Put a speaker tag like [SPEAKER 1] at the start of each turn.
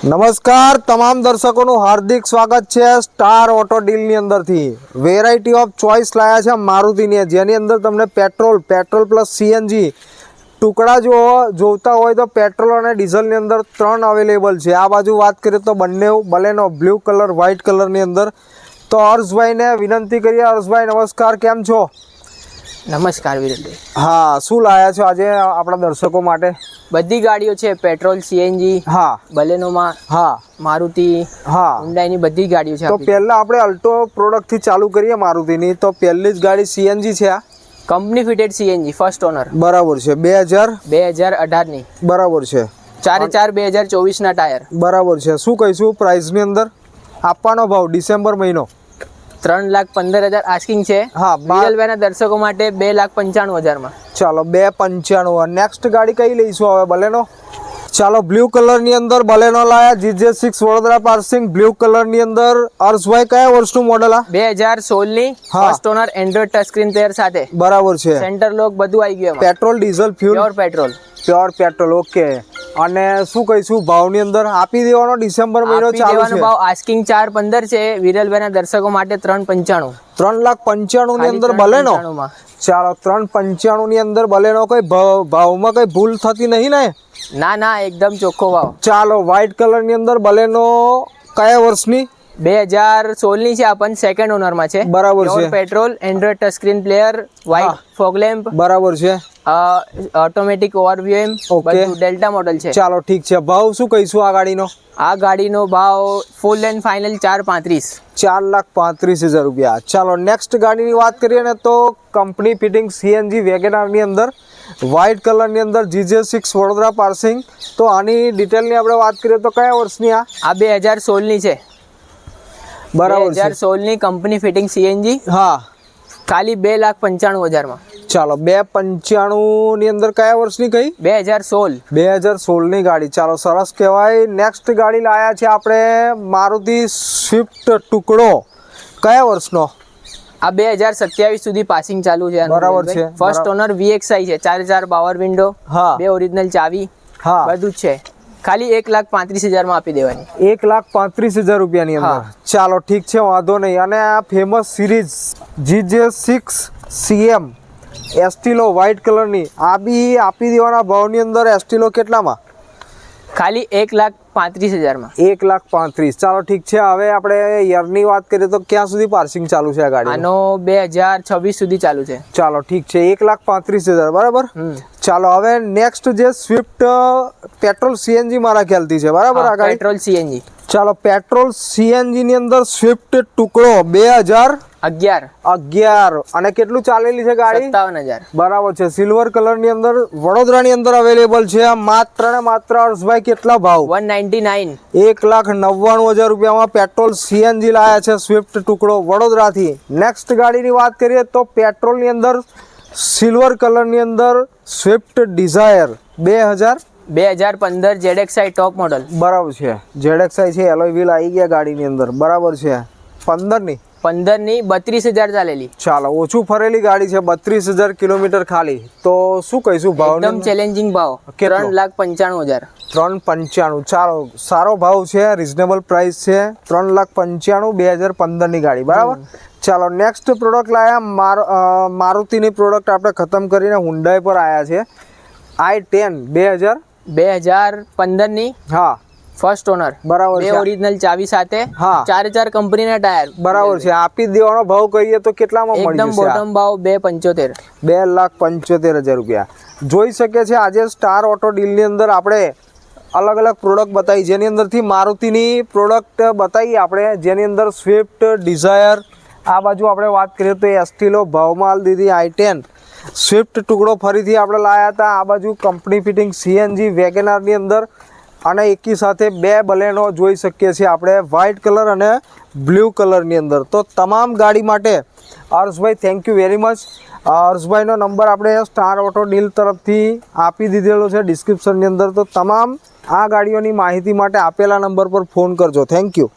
[SPEAKER 1] નમસ્કાર તમામ દર્શકોનું હાર્દિક સ્વાગત છે સ્ટાર ઓટો ડીલની અંદરથી વેરાયટી ઓફ ચોઇસ લાયા છે મારુતિની જેની અંદર તમને પેટ્રોલ પ્લસ સીએનજી ટુકડા જોતા હોય તો પેટ્રોલ અને ડીઝલની અંદર 3 અવેલેબલ છે। આ બાજુ વાત કરીએ તો બંને બલેનો બ્લુ કલર વ્હાઇટ કલરની અંદર। તો હર્ષભાઈને વિનંતી કરીએ। હર્ષભાઈ નમસ્કાર, કેમ છો?
[SPEAKER 2] નમસ્કાર વિરેનભાઈ।
[SPEAKER 1] હા, શું લાયા છો આજે આપણા દર્શકો માટે?
[SPEAKER 2] બધી ગાડીઓ છે, પેટ્રોલ સીએનજી,
[SPEAKER 1] હા,
[SPEAKER 2] બલેનોમાં,
[SPEAKER 1] હા,
[SPEAKER 2] મારુતિ,
[SPEAKER 1] હા,
[SPEAKER 2] હુન્ડાઈની બધી ગાડીઓ છે।
[SPEAKER 1] તો પહેલા આપણે અલ્ટો પ્રોડક્ટ થી ચાલુ કરીએ મારુતિની। તો પહેલી જ ગાડી સીએનજી છે, આ
[SPEAKER 2] company fitted CNG first honour,
[SPEAKER 1] બરાબર છે।
[SPEAKER 2] 2018 ની,
[SPEAKER 1] બરાબર છે।
[SPEAKER 2] 4/4/2024 ના ટાયર,
[SPEAKER 1] બરાબર છે। શું કહીશું પ્રાઇસ ની અંદર? આપવાનો ભાવ ડિસેમ્બર મહિનો
[SPEAKER 2] 3,15,000 આસ્કિંગ છે।
[SPEAKER 1] હા,
[SPEAKER 2] વિરલભાઈના દર્શકો માટે 2,95,000 માં।
[SPEAKER 1] ચાલો 295। નેક્સ્ટ ગાડી કઈ લઈશું હવે? બલેનો। ચાલો બ્લુ કલર ની અંદર બલેનો લાયા GJ6 Vadodara passing blue colour ની અંદર। હર્ષભાઈ કયા વર્ષનું મોડલ આ?
[SPEAKER 2] 2016 ની,
[SPEAKER 1] હા,
[SPEAKER 2] first honour, Android touch screen player સાથે,
[SPEAKER 1] બરાબર છે।
[SPEAKER 2] સેન્ટર લોક બધું આવી ગયું એમાં।
[SPEAKER 1] Petrol diesel fuel?
[SPEAKER 2] Pure petrol.
[SPEAKER 1] Okay. અને શું કહીશું ભાવની અંદર? આપી દેવાનો ડિસેમ્બર મહિનો ચાલુ છે।
[SPEAKER 2] ભાવ આસ્કિંગ 4,15 છે, વિરલભાઈના દર્શકો માટે 3,95।
[SPEAKER 1] 3,95,000 ની અંદર બલેનો। ચાલો 3,95,000 ની અંદર બલેનો। કોઈ ભાવમાં કઈ ભૂલ થતી નહીં ને?
[SPEAKER 2] ના, એકદમ ચોખ્ખો ભાવ।
[SPEAKER 1] ચાલો વ્હાઇટ કલર ની અંદર બલેનો કયા વર્ષની?
[SPEAKER 2] 2016 ની છે, આ પણ સેકન્ડ ઓનર માં છે।
[SPEAKER 1] બરાબર છે।
[SPEAKER 2] Petrol, Android touch screen player, white fog lamp,
[SPEAKER 1] બરાબર છે।
[SPEAKER 2] ઓટોમેટિક ઓવરવ્યુ, બધું ડેલ્ટા મોડલ છે।
[SPEAKER 1] ચાલો ઠીક છે। ભાવ શું કહીશું આ ગાડીનો?
[SPEAKER 2] આ ગાડીનો ભાવ ફૂલ એન્ડ ફાઇનલ 4,35।
[SPEAKER 1] 4,35,000 રૂપિયા। ચાલો નેક્સ્ટ ગાડીની વાત કરીએ ને તો કંપની ફિટિંગ સીએનજી વેગેનાર ની અંદર વ્હાઇટ કલર ની અંદર GJ6 વડોદરા પાર્સિંગ। તો આની ડિટેલની આપણે વાત કરીએ તો કયા વર્ષની આ?
[SPEAKER 2] આ 2016 ની છે,
[SPEAKER 1] બરાબર છે।
[SPEAKER 2] 2016 ની કંપની ફિટિંગ સીએનજી,
[SPEAKER 1] હા,
[SPEAKER 2] ખાલી 2,95,000 માં।
[SPEAKER 1] ચાલો 2,95,000 ની અંદર કયા વર્ષની કઈ?
[SPEAKER 2] 2016
[SPEAKER 1] ની ગાડી। ચાલો સરસ કહેવાય। નેક્સ્ટ ગાડી લાયા છે આપણે મારુતિ સ્વિફ્ટ ટુકડો, કયા વર્ષનો?
[SPEAKER 2] આ 2027 સુધી પાસિંગ ચાલુ છે।
[SPEAKER 1] બરાબર છે।
[SPEAKER 2] ફર્સ્ટ ઓનર VXI છે, 4 પાવર વિન્ડો,
[SPEAKER 1] હા,
[SPEAKER 2] 2 ઓરિજિનલ ચાવી,
[SPEAKER 1] હા,
[SPEAKER 2] બધું જ છે। ખાલી 1,35,000 માં આપી દેવાની।
[SPEAKER 1] 1,35,000 રૂપિયાની અંદર। ચાલો ઠીક છે, વાંધો નહીં। અને આ famous series GJ6 CM Estilo white કલરની, આ બી આપી દેવાના ભાવની અંદર। એસ્ટિલો કેટલામાં?
[SPEAKER 2] ખાલી 1,35,000 માં।
[SPEAKER 1] 1,35,000। ચાલો ઠીક છે। હવે આપણે યરની વાત કરીએ તો ક્યાં સુધી પાર્સિંગ ચાલુ છે આ ગાડી?
[SPEAKER 2] આનો 2026 સુધી ચાલુ છે।
[SPEAKER 1] ચાલો ઠીક છે। 1,35,000 બરાબર। ચાલો હવે નેક્સ્ટ જે સ્વિફ્ટ પેટ્રોલ સીએનજી મારા ખ્યાલથી છે, બરાબર આ ગાડી?
[SPEAKER 2] Petrol CNG.
[SPEAKER 1] ચાલો પેટ્રોલ સીએનજી ની અંદર સ્વિફ્ટ ટુકડો 2011 અને કેટલું ચાલેલી છે ગાડી?
[SPEAKER 2] 57,000।
[SPEAKER 1] બરાબર છે। સિલ્વર કલર ની અંદર વડોદરાની અંદર અવેલેબલ છે। માત્ર ને માત્ર હર્ષભાઈ કેટલા ભાવ?
[SPEAKER 2] 199।
[SPEAKER 1] 1,99,000 રૂપિયામાં પેટ્રોલ સીએનજી લાયા છે સ્વિફ્ટ ટુકડો વડોદરાથી। નેક્સ્ટ ગાડીની વાત કરીએ તો પેટ્રોલ ની અંદર સિલ્વર કલર ની અંદર Swift Dzire
[SPEAKER 2] 2015 ZXI top model,
[SPEAKER 1] બરાબર છે। ZXI છે, એલોય વ્હીલ આવી ગયા ગાડીની અંદર, બરાબર છે। 15 ની
[SPEAKER 2] 32,000 ચાલેલી।
[SPEAKER 1] ચાલો ઓછું ફરેલી ગાડી છે, 32,000 કિલોમીટર ખાલી। તો શું કહીશું ભાવ?
[SPEAKER 2] એકદમ ચેલેન્જિંગ ભાવ, 3,95,000।
[SPEAKER 1] 3,95,000। ચાલો સારો ભાવ છે, રિઝનેબલ પ્રાઇસ છે। 3,95,000 2015 ની ગાડી, બરાબર। ચાલો નેક્સ્ટ પ્રોડક્ટ લાયા મારુતિની પ્રોડક્ટ આપણે ખતમ કરીને હુન્ડાઈ પર આવ્યા છે। i10
[SPEAKER 2] 2015 ની,
[SPEAKER 1] હા,
[SPEAKER 2] ફર્સ્ટ ઓનર,
[SPEAKER 1] બરાબર છે।
[SPEAKER 2] ઓરિજિનલ ચાવી સાથે,
[SPEAKER 1] હા,
[SPEAKER 2] 4 કંપનીના ટાયર,
[SPEAKER 1] બરાબર છે। આપી દેવાનો ભાવ કહીએ તો કેટલામાં મળી જશે?
[SPEAKER 2] એકદમ બોટમ ભાવ 2,75।
[SPEAKER 1] 2,75,000 રૂપિયા। જોઈ શકે છે આજે સ્ટાર ઓટો ડીલની અંદર આપણે અલગ અલગ પ્રોડક્ટ બતાવી, જેની અંદરથી મારુતિની પ્રોડક્ટ બતાવી આપણે, જેની અંદર સ્વિફ્ટ ડિઝાયર, આ બાજુ આપણે વાત કરીએ તો એસ્ટિલો ભાવમાં હાલ દીધી, i10 સ્વિફ્ટ ટુકડો ફરીથી આપણે લાયા હતા। આ બાજુ કંપની ફિટિંગ સીએનજી વેગેનારની અંદર, અને એકી સાથે 2 બલેનો જોઈ શકીએ છીએ આપણે વ્હાઇટ કલર અને બ્લુ કલરની અંદર। તો તમામ ગાડી માટે Harshbhai thank you very much. હર્ષભાઈનો નંબર આપણે સ્ટાર ઓટો ડીલ તરફથી આપી દીધેલો છે ડિસ્ક્રિપ્શનની અંદર। તો તમામ આ ગાડીઓની માહિતી માટે આપેલા નંબર પર ફોન કરજો। Thank you.